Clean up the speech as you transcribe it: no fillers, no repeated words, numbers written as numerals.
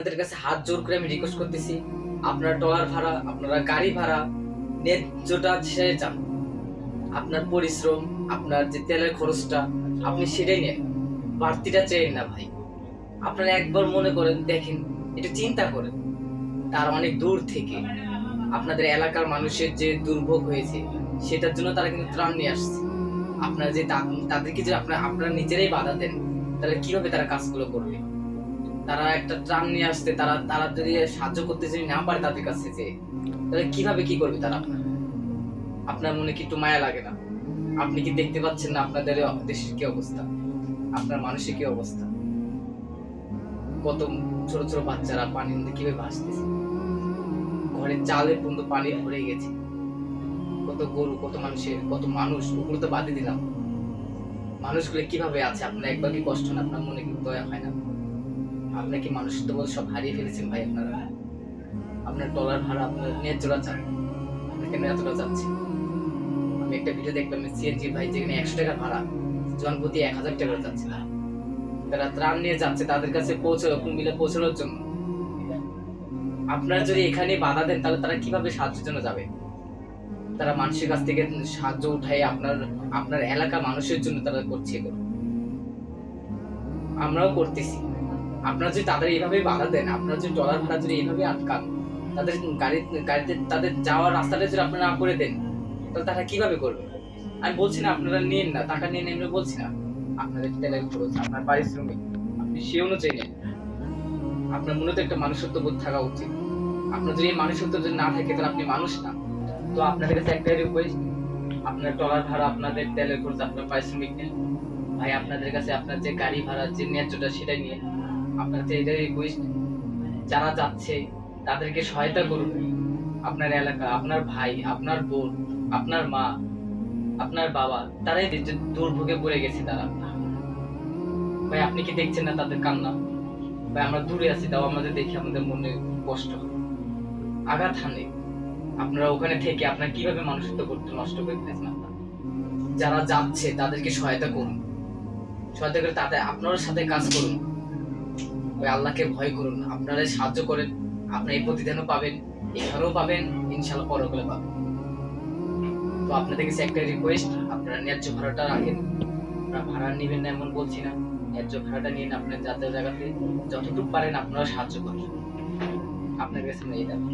আপনাদের কাছে হাত জোর করে আমি রিকোয়েস্ট করতেছি, আপনার ট্রলার ভাড়া, আপনারা গাড়ি ভাড়া ন্যায্যটা ছেড়ে যান। আপনার পরিশ্রম, আপনার যে তেলের খরচটা আপনি সেটাই নেন, বাড়তিটা চেয়েন না ভাই। আপনারা একবার মনে করেন, দেখেন, এটা চিন্তা করেন, তার অনেক দূর থেকে আপনাদের এলাকার মানুষের যে দুর্ভোগ হয়েছে সেটার জন্য তারা কিন্তু ত্রাণ নিয়ে আসছে। আপনারা যে তাদেরকে যে আপনারা নিজেরাই বাধা দেন, তাহলে কিভাবে তারা কাজগুলো করবে? তারা একটা ত্রাণ নিয়ে আসতে, তারা তারা যদি সাহায্য করতে যদি না পারে তাদের কাছে, যে তাহলে কিভাবে কি করবে তারা? আপনার মনে কি একটু মায়া লাগে না? আপনি কি দেখতে পাচ্ছেন না আপনাদের দেশের কি অবস্থা, আপনার মানুষের কি অবস্থা? কত ছোট ছোট বাচ্চারা পানির মধ্যে কিভাবে ভাসতেছে, ঘরের চালে পর্যন্ত পানি ভরে গেছে। কত গরু, কত মানুষ, ওগুলো তো বাদই দিলাম, মানুষগুলো কিভাবে আছে? আপনার একবার কি কষ্ট না? আপনার মনে কি দয়া হয় না? আপনি কি মানুষত্ব বল সব হারিয়ে ফেলেছেন ভাই? আপনার ডলার ভাড়া আপনার ন্যায্যটা চান, আপনি কেন এতটা যাচ্ছে? আমি একটা ভিডিও দেখলাম, সিএনজি ভাই যেখানে 100 টাকা ভাড়া, জনপ্রতি 1000 টাকা যাচ্ছে না। তারা ত্রাণ নিয়ে যাচ্ছে তাদের কাছে কুমিল্লা পৌঁছানোর জন্য। আপনারা যদি এখানে বাধা দেন, তাহলে তারা কিভাবে সাহায্যের জন্য যাবে? তারা মানুষের কাছ থেকে সাহায্য উঠায় আপনার এলাকা মানুষের জন্য তারা করছে এগুলো। আমরাও করতেছি। আপনারা যদি তাদের এইভাবে বাধা দেন, আপনারা যদি ডলার ভাড়া যদি এইভাবে আটকান, তাদের গাড়িতে তাদের যাওয়ার রাস্তাটা যদি আপনারা না করে দেন, তাহলে তারা কিভাবে করবে? আমি বলছি না আপনারা নিন না, টাকা নিয়ে নেন, বলছি না। আপনাদের তেলের খরচ, আপনার পারিশ্রমিক, আপনি সে অনুযায়ী নেন। আপনার মনে তো একটা মানুষত্ব বোধ থাকা উচিত। আপনার যদি এই মানুষত্ব যদি না থাকে, তাহলে আপনি মানুষ না। তো আপনাদের কাছে একটা রিকোয়েস্ট, আপনার ডলার ভাড়া, আপনাদের তেলের খরচ, আপনার পারিশ্রমিক নেন ভাই। আপনাদের কাছে আপনার যে গাড়ি ভাড়া যে ন্যায্যটা সেটাই নিয়ে আপনার যে এটাই রিকোয়েস্ট, যারা যাচ্ছে তাদেরকে সহায়তা করুন। আপনার এলাকা, আপনার ভাই, আপনার বোন, আপনার মা, আপনার বাবা, তারাই দুর্ভোগে পড়ে গেছে তারা। ভাই আপনি কি দেখছেন না তাদের কান্না? ভাই আমরা দূরে আছি, তাও আমাদের দেখে আমাদের মনে কষ্ট, আঘাত হানে। আপনারা ওখানে থেকে আপনার কিভাবে মানুষত্ব করতে নষ্ট করে ফেলেছেন? আপনার যারা যাচ্ছে তাদেরকে সহায়তা করুন, সহায়তা করে তাদের আপনার সাথে কাজ করুন। ওই আল্লাহকে ভয় করুন, আপনারা সাহায্য করেন, আপনি এই প্রতিদানও পাবেন, এখানেও পাবেন, ইনশাআল্লাহ পরকালে পাবেন। তো আপনাদের কাছে একটা রিকোয়েস্ট, আপনারা ন্যায্য ভাড়াটা রাখেন। আপনারা ভাড়া নেবেন না এমন বলছি না, ন্যায্য ভাড়াটা নিন। আপনার যাতে জায়গাতে যতটুকু পারেন আপনারা সাহায্য করেন। আপনার কাছে এই দাবি।